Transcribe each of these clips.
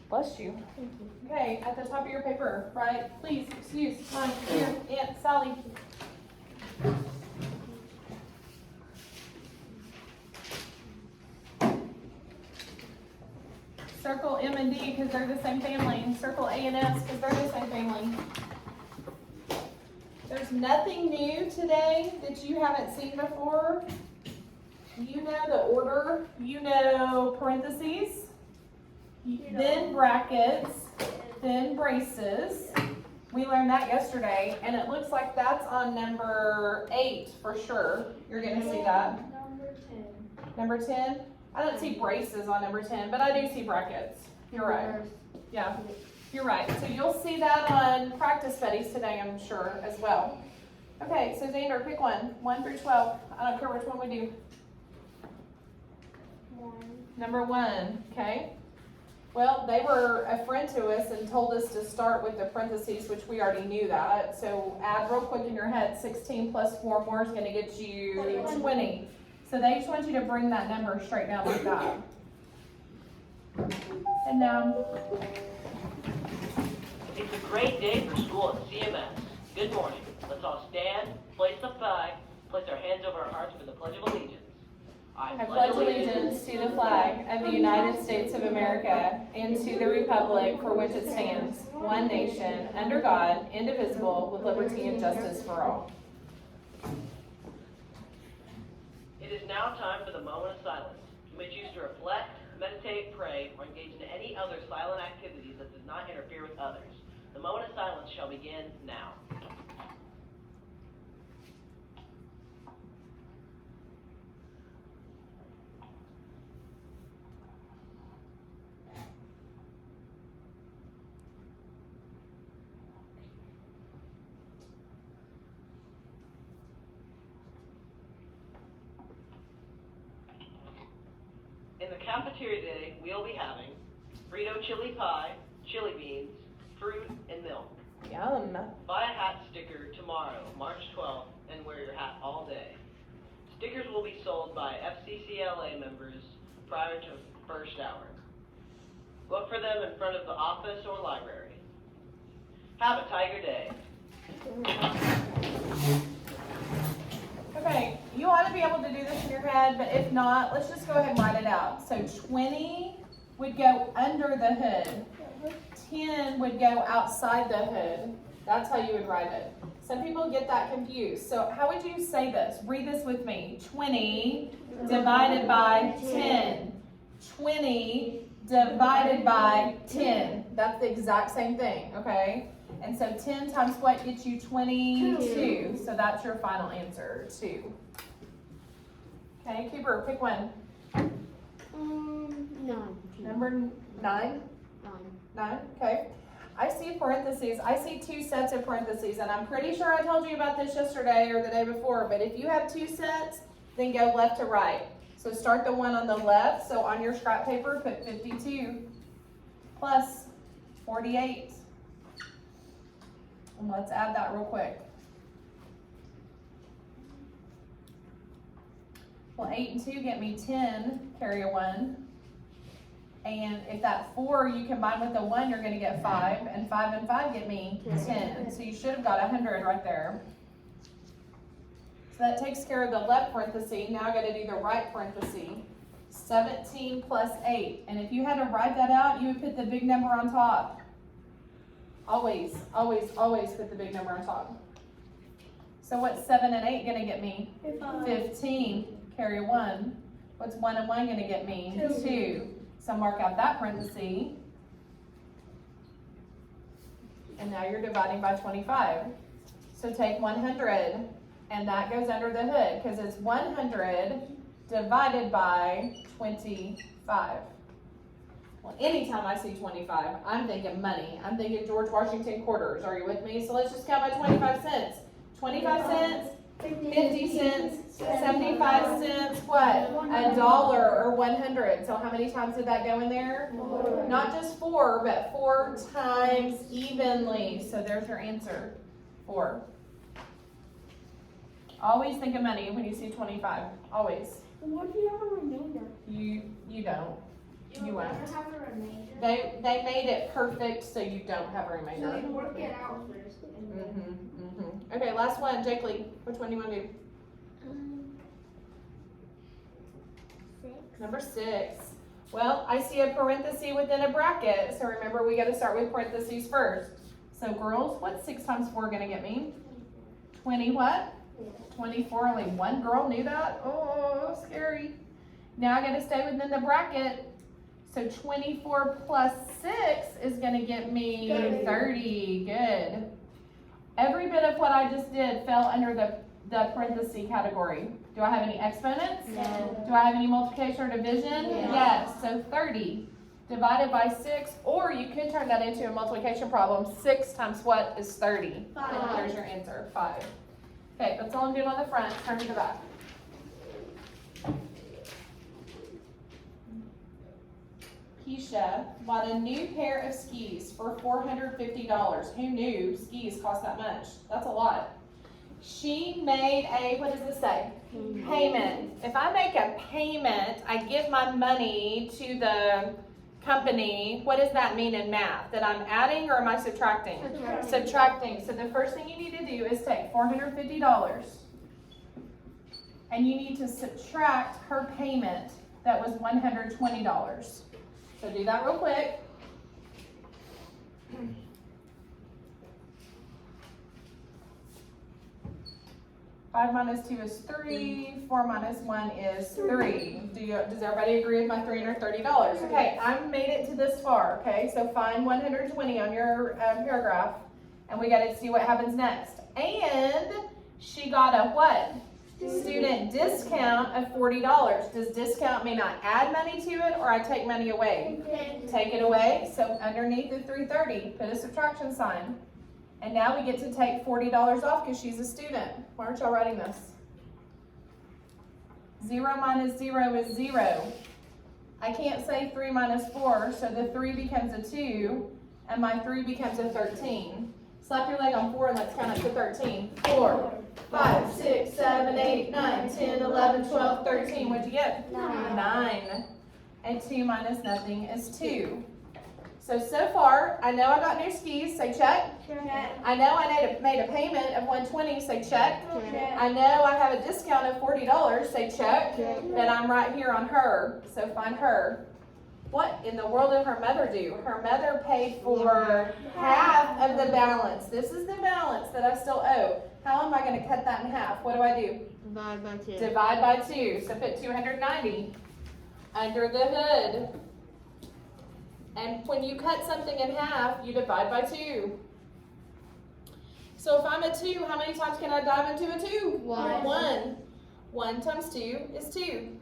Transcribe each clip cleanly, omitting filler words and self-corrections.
Bless you. Thank you. Okay, at the top of your paper, right? Please, excuse, mine, here, Aunt Sally. Circle M and D because they're the same family. Circle A and S because they're the same family. There's nothing new today that you haven't seen before. You know the order. You know parentheses, then brackets, then braces. We learned that yesterday, and it looks like that's on number 8 for sure. You're going to see that. Number 10. Number 10? I don't see braces on number 10, but I do see brackets. You're right. Yeah, you're right. So you'll see that on practice studies today, I'm sure, as well. Okay, so Xander, pick one. 1 through 12. I don't care which one we do. 1. Number 1, okay? Well, they were a friend to us and told us to start with the parentheses, which we already knew that. So add real quick in your head, 16 plus 4 more is going to get you 20. So they just want you to bring that number straight down like that. And now. It's a great day for school at CMS. Good morning. Let's all stand, place the flag, place our hands over our hearts for the Pledge of Allegiance. I pledge allegiance to the flag of the United States of America and to the republic for which it stands, one nation, under God, indivisible, with liberty and justice for all. It is now time for the moment of silence. You may choose to reflect, meditate, pray, or engage in any other silent activities that does not interfere with others. The moment of silence shall begin now. In the cafeteria today, we'll be having Frito chili pie, chili beans, fruit, and milk. Yum. Buy a hat sticker tomorrow, March 12th, and wear your hat all day. Stickers will be sold by FCCLA members prior to first hour. Look for them in front of the office or library. Have a tiger day. Okay, you ought to be able to do this in your head, but if not, let's just go ahead and write it out. So 20 would go under the hood. 10 would go outside the hood. That's how you would write it. Some people get that confused. So how would you say this? Read this with me. 20 divided by 10. 20 divided by 10. That's the exact same thing, okay? And so 10 times what gets you 22? So that's your final answer, 2. Okay, Cooper, pick one. 9. Number 9? 9, okay. I see parentheses. I see 2 sets of parentheses, and I'm pretty sure I told you about this yesterday or the day before, but if you have 2 sets, then go left to right. So start the one on the left. So on your scrap paper, put 52 plus 48. And let's add that real quick. Well, 8 and 2 get me 10, carry a 1. And if that 4 you combine with the 1, you're going to get 5. And 5 and 5 get me 10. So you should have got 100 right there. So that takes care of the left parenthesis. Now I got to do the right parenthesis. 17 plus 8. And if you had to write that out, you would put the big number on top. Always, always, always put the big number on top. So what's 7 and 8 going to get me? 15. Carry 1. What's 1 and 1 going to get me? 2. So mark out that parenthesis. And now you're dividing by 25. So take 100, and that goes under the hood because it's 100 divided by 25. Well, anytime I see 25, I'm thinking money. I'm thinking George Washington quarters. Are you with me? So let's just count by 25 cents. 25 cents, 50 cents, 75 cents, what? $1 or 100. So how many times did that go in there? 4. Not just 4, but 4 times evenly. So there's your answer, 4. Always think of money when you see 25. Always. What if you have a remainder? You don't. You won't. have a remainder. They made it perfect so you don't have a So remainder. you work it out first. And then Okay, last one, Jake Lee. Which one do you want to do? 6. Number 6. Well, I see a parenthesis within a bracket, so remember we got to start with parentheses first. So girls, what's 6 times 4 going to get me? 20 what? 24. Only one girl knew that? Oh, scary. Now I got to stay within the bracket. So 24 plus 6 is going to get me 30. Good. Every bit of what I just did fell under the parenthesis category. Do I have any exponents? No. Do I have any multiplication or division? No. Yes. So 30 divided by 6, or you could turn that into a multiplication problem. 6 times what is 30? 5. There's your answer, 5. Okay, that's all I'm doing on the front. Turn to the back. Keisha bought a new pair of skis for $450. Who knew skis cost that much? That's a lot. She made a, what does this say? Payment. If I make a payment, I give my money to the company. What does that mean in math? That I'm adding or am I subtracting? Subtracting. So the first thing you need to do is take $450 and you need to subtract her payment that was $120. So do that real quick. 5 minus 2 is 3, 4 minus 1 is 3. Does everybody agree with my $330? Okay, I've made it to this far, okay? So find 120 on your paragraph, and we gotta see what happens next. And she got a what? Student discount of $40. Does discount mean I add money to it or I take money away? Take it away. So underneath the 330, put a subtraction sign. And now we get to take $40 off because she's a student. Why aren't y'all writing this? 0 minus 0 is 0. I can't say 3 minus 4, so the 3 becomes a 2, and my 3 becomes a 13. Slap your leg on 4 and let's count up to 13. 4, 5, 6, 7, 8, 9, 10, 11, 12, 13. What'd you get? 9. And 2 minus nothing is 2. So far, I know I got new skis, say check. I know I made a payment of $120, say check. I know I have a discount of $40, say check. Then I'm right here on her, so find her. What in the world did her mother do? Her mother paid for half of the balance. This is the balance that I still owe. How am I going to cut that in half? What do I do? Divide by 2. Divide by 2. So put 290 under the hood. And when you cut something in half, you divide by 2. So if I'm a 2, how many times can I dive into a 2? 1. 1 times 2 is 2.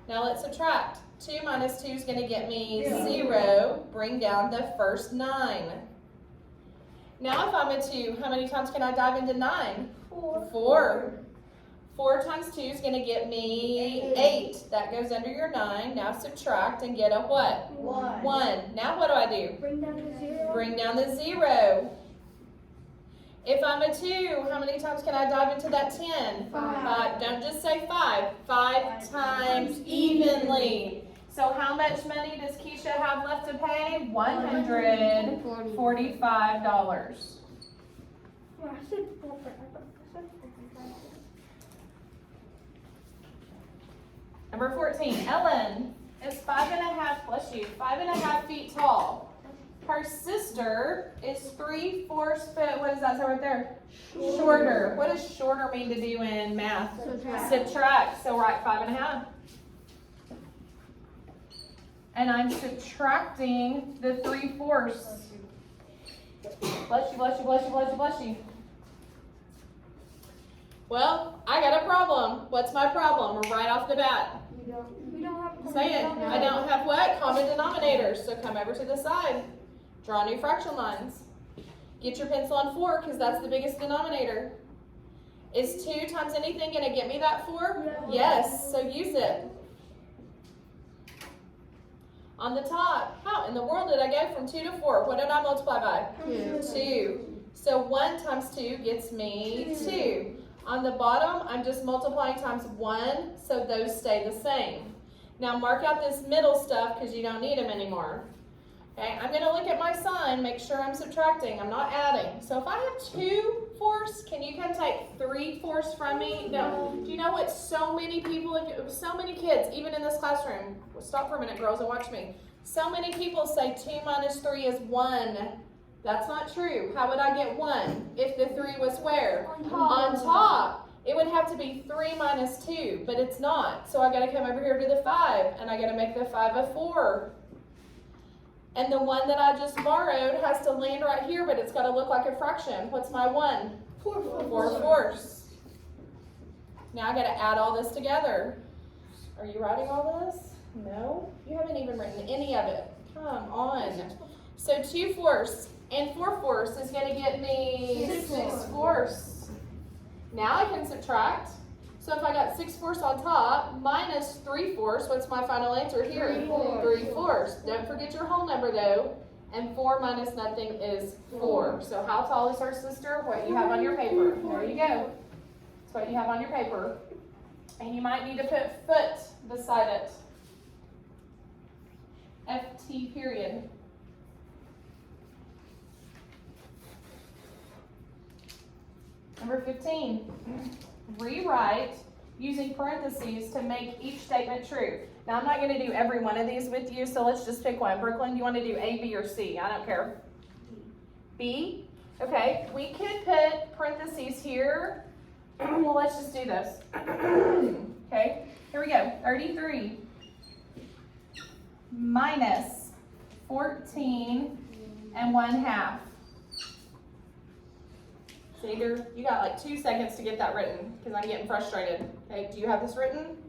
Now let's subtract. 2 minus 2 is going to get me 0. Bring down the first 9. Now if I'm a 2, how many times can I dive into 9? 4. 4 times 2 is going to get me 8. That goes under your 9. Now subtract and get a what? 1. Now what do I do? Bring down the 0. Bring down the 0. If I'm a 2, how many times can I dive into that 10? 5. Don't just say 5. 5 times evenly. So how much money does Keisha have left to pay? $145. Number 14, Ellen is 5.5 feet tall. Her sister is 3/4 foot, what does that say right there? Shorter. What does shorter mean to do in math? Subtract. So write 5.5. And I'm subtracting the 3/4. Bless you, bless you, bless you, bless you, bless you. Well, I got a problem. What's my problem? Right off the bat. We don't have Say it. I don't have what? Common denominators. So come over to the side. Draw new fraction lines. Get your pencil on 4 because that's the biggest denominator. Is 2 times anything going to get me that 4? Yes. So use it. On the top, how in the world did I go from 2 to 4? What did I multiply by? 2. So 1 times 2 gets me 2. On the bottom, I'm just multiplying times 1, so those stay the same. Now mark out this middle stuff because you don't need them anymore. Okay, I'm gonna look at my sign, make sure I'm subtracting, I'm not adding. So if I have 2/4, can you come take 3/4 from me? No. Do you know what so many people, so many kids, even in this classroom, stop for a minute girls and watch me. So many people say 2 minus 3 is 1. That's not true. How would I get 1 if the 3 was where? On top. It would have to be 3 minus 2, but it's not. So I gotta come over here to the 5, and I gotta make the 5 a 4. And the 1 that I just borrowed has to land right here, but it's gotta look like a fraction. What's my 1? 4/4. Now I gotta add all this together. Are you writing all this? No? You haven't even written any of it. Come on. So 2/4 and 4/4 is gonna get me 6/4. Now I can subtract. So if I got 6/4 on top minus 3/4, what's my final answer here? 3/4. Don't forget your whole number though. And 4 minus nothing is 4. So how tall is our sister? What you have on your paper. There you go. That's what you have on your paper. And you might need to put foot beside it. FT period. Number 15, rewrite using parentheses to make each statement true. Now I'm not going to do every one of these with you, so let's just pick one. Brooklyn, do you want to do A, B, or C? I don't care. B? Okay, we could put parentheses here. Well, let's just do this. Okay, here we go. 33 minus 14 and 1/2. Xander, you got like 2 seconds to get that written because I'm getting frustrated. Okay, do you have this written?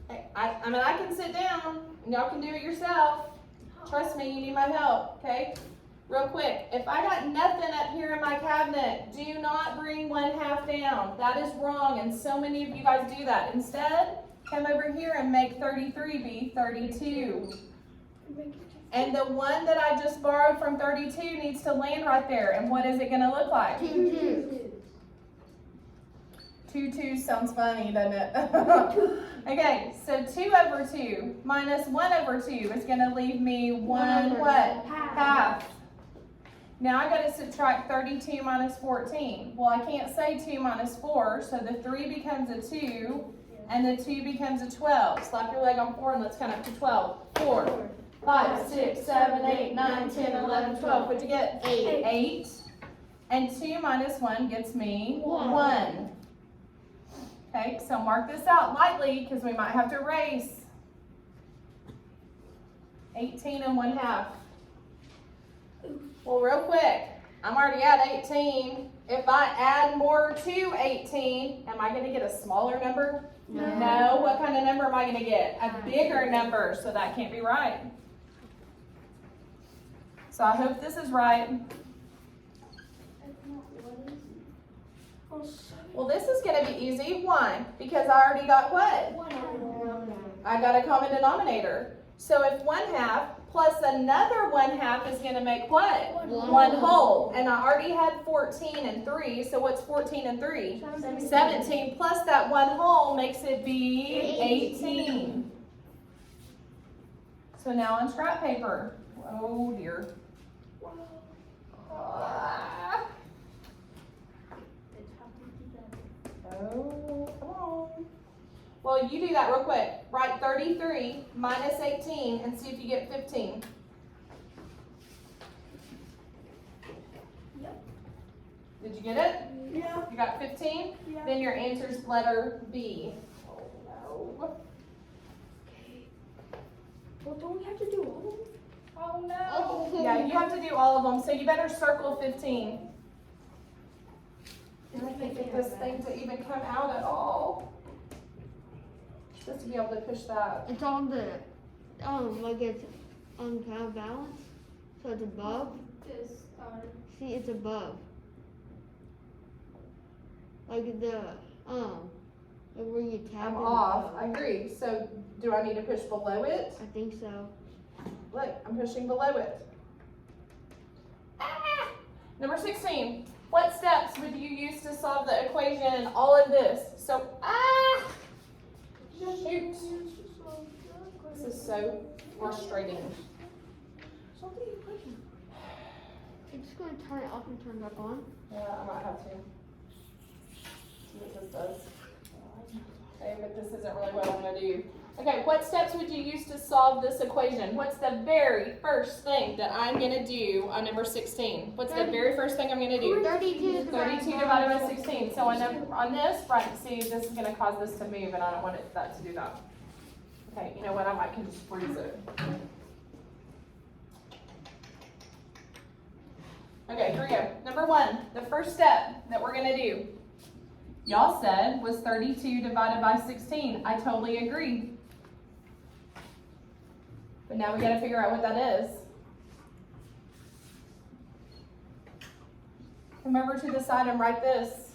Okay, I mean, I can sit down and y'all can do it yourself. Trust me, you need my help, okay? Real quick, if I got nothing up here in my cabinet, do not bring 1/2 down. That is wrong, and so many of you guys do that. Instead, come over here and make 33 be 32. And the 1 that I just borrowed from 32 needs to land right there. And what is it going to look like? 2 sounds funny, doesn't it? Okay, so 2/2 minus 1/2 is going to leave me 1 what? Half. Now I got to subtract 32 minus 14. Well, I can't say 2 minus 4, so the 3 becomes a 2, and the 2 becomes a 12. Slap your leg on 4 and let's count up to 12. 4. 5, 6, 7, 8, 9, 10, 11, 12. What'd you get? 8. 8. And 2 minus 1 gets me 1. Okay, so mark this out lightly because we might have to erase. 18 and 1/2. Well, real quick, I'm already at 18. If I add more to 18, am I going to get a smaller number? No. What kind of number am I going to get? A bigger number, so that can't be right. So I hope this is right. Well, this is going to be easy. Why? Because I already got what? I got a common denominator. So if 1/2 plus another 1/2 is going to make what? 1 whole. And I already had 14 and 3. So what's 14 and 3? 17 plus that 1 whole makes it be 18. So now on scrap paper. Oh dear. Oh, come on. Well, you do that real quick. Write 33 minus 18 and see if you get 15. Yep. Did you get it? Yeah. You got 15? Yeah. Then your answer's letter B. Oh no. Well, don't we have to do all of them? Oh no. Yeah, you have to do all of them, so you better circle 15. And I can't get this thing to even come out at all. You're supposed to be able to push that. It's on the, like it's on counterbalance, so it's above. See, it's above. Like the, like where you tap I'm it off. above. I agree. So do I need to push below it? I think so. Look, I'm pushing below it. Ah! Number 16. What steps would you use to solve the equation in all of this? So, shoot. This is so frustrating. I'm just gonna turn it off and turn it back on. Yeah, I might have to. See what this does. Okay, but this isn't really what I'm gonna do. Okay, what steps would you use to solve this equation? What's the very first thing that I'm gonna do on number 16? What's the very first thing I'm gonna do? 32 32 divided by 16. So on this, right, see, this is gonna cause this to move and I don't want that to do that. Okay, you know what, I can just freeze it. Okay, here we go. Number 1, the first step that we're gonna do. Y'all said was 32 divided by 16. I totally agree. But now we gotta figure out what that is. Remember to decide and write this.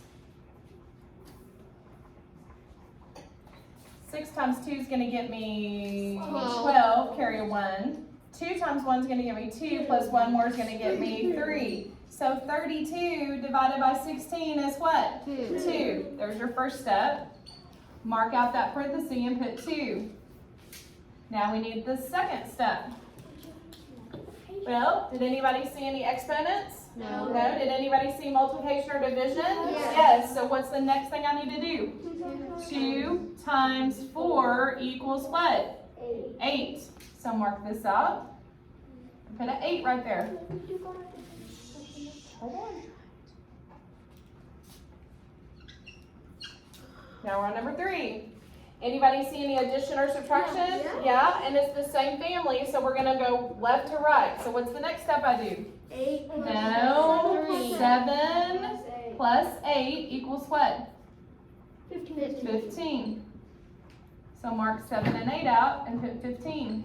6 times 2 is gonna get me 12, carry a 1. 2 times 1 is gonna give me 2, plus 1 more is gonna get me 3. So 32 divided by 16 is what? 2. There's your first step. Mark out that parenthesis and put 2. Now we need the second step. Well, did anybody see any exponents? No. No? Did anybody see multiplication or division? Yes. So what's the next thing I need to do? 2 times 4 equals what? 8. So mark this out. Put an 8 right there. Now we're on number 3. Anybody see any addition or subtraction? Yeah, and it's the same family, so we're gonna go left to right. So what's the next step I do? 8. No, 7 plus 8 equals what? 15. So mark 7 and 8 out and put 15.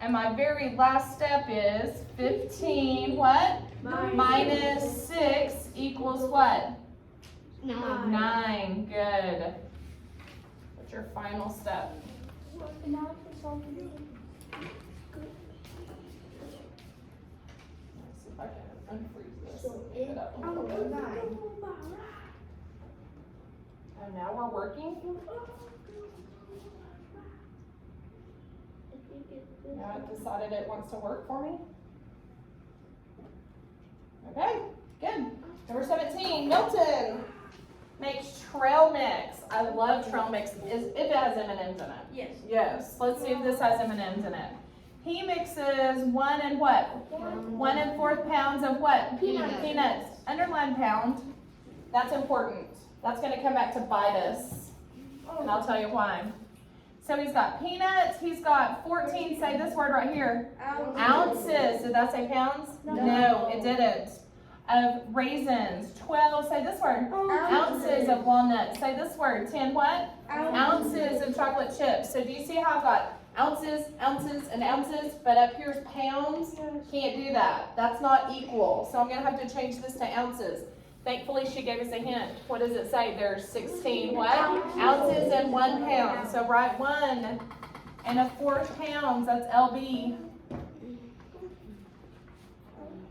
And my very last step is 15, what? Minus 6 equals what? 9. Good. What's your final step? Let's see if I can unfreeze this. Pick it up. And now we're working. Now it decided it wants to work for me. Okay, good. Number 17, Milton makes trail mix. I love trail mix if it has M&Ms in it. Yes. Yes, let's see if this has M&Ms in it. He mixes 1 and what? 1 1/4 pounds of what? Peanuts. Underline pound. That's important. That's gonna come back to bite us. And I'll tell you why. So he's got peanuts, he's got 14, say this word right here. Ounces. Did that say pounds? No, it didn't. Of raisins. 12, say this word. Ounces of walnuts. Say this word. 10 what? Ounces of chocolate chips. So do you see how I've got ounces, ounces, and ounces, but up here's pounds? Can't do that. That's not equal. So I'm gonna have to change this to ounces. Thankfully, she gave us a hint. What does it say? There's 16 what? Ounces and 1 pound. So write 1 1/4 pounds. That's LB.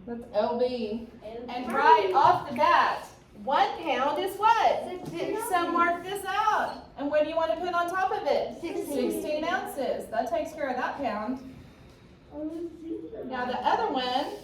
That's LB. And right off the bat, 1 pound is what? So mark this out. And what do you want to put on top of it? 16 ounces. That takes care of that pound. Now the other one,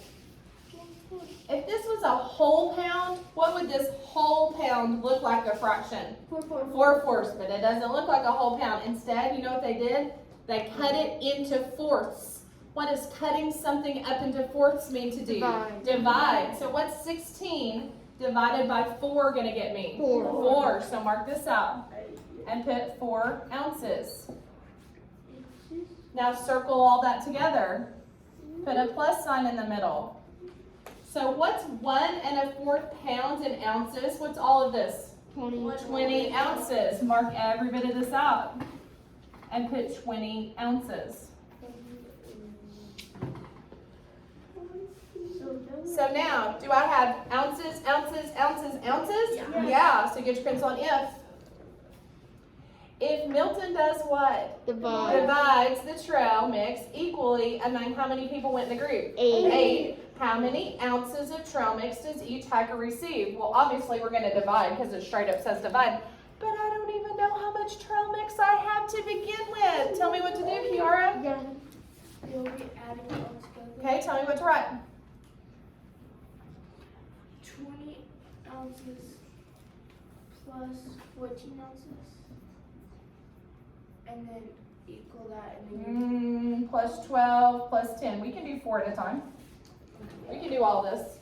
if this was a whole pound, what would this whole pound look like a fraction? 4/4, but it doesn't look like a whole pound. Instead, you know what they did? They cut it into fourths. What does cutting something up into fourths mean to do? Divide. So what's 16 divided by 4 gonna get me? 4. So mark this out and put 4 ounces. Now circle all that together. Put a plus sign in the middle. So what's 1 1/4 pounds in ounces? What's all of this? 20 ounces. Mark every bit of this out and put 20 ounces. So now, do I have ounces, ounces, ounces, ounces? Yeah, so get your pencil on if. If Milton does what? Divides the trail mix equally among how many people went in the group? 8. How many ounces of trail mix does each hiker receive? Well, obviously we're going to divide because it straight up says divide. But I don't even know how much trail mix I have to begin with. Tell me what to do, Kiara. Yeah. You'll be adding it all together. Okay, tell me what to write. 20 ounces plus 14 ounces. And then equal that and then Plus 12, plus 10. We can do 4 at a time. We can do all this.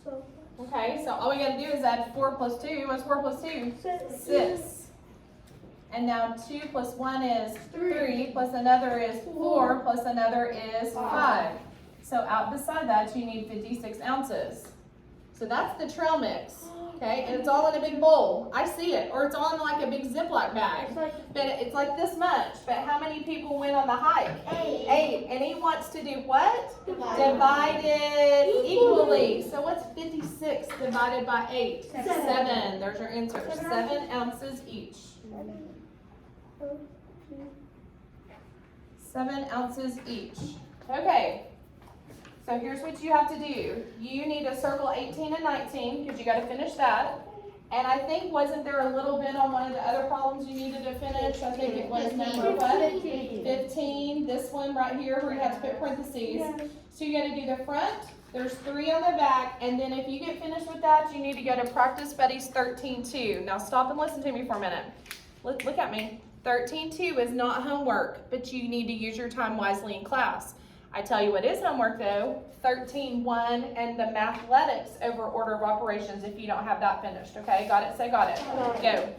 so Okay, so all we gotta do is add 4 plus 2. What's 4 plus 2? 6. And now 2 plus 1 is 3, plus another is 4, plus another is 5. So out beside that, you need 56 ounces. So that's the trail mix, okay? And it's all in a big bowl. I see it. Or it's all in like a big Ziploc bag. it's like But it's like this much. But how many people went on the hike? 8. And he wants to do what? Divide it equally. So what's 56 divided by 8? 7. There's your answer. 7 ounces each. 7 ounces each. Okay. So here's what you have to do. You need to circle 18 and 19 because you got to finish that. And I think, wasn't there a little bit on one of the other problems you needed to finish? I think it was number what? 15. This one right here where you have to put parentheses. So you got to do the front. There's 3 on the back. And then if you get finished with that, you need to go to Practice Buddies 13-2. Now stop and listen to me for a minute. Look at me. 13-2 is not homework, but you need to use your time wisely in class. I tell you what is homework though, 13-1 and the mathletics over order of operations if you don't have that finished, okay? Got it? Say got it. Go.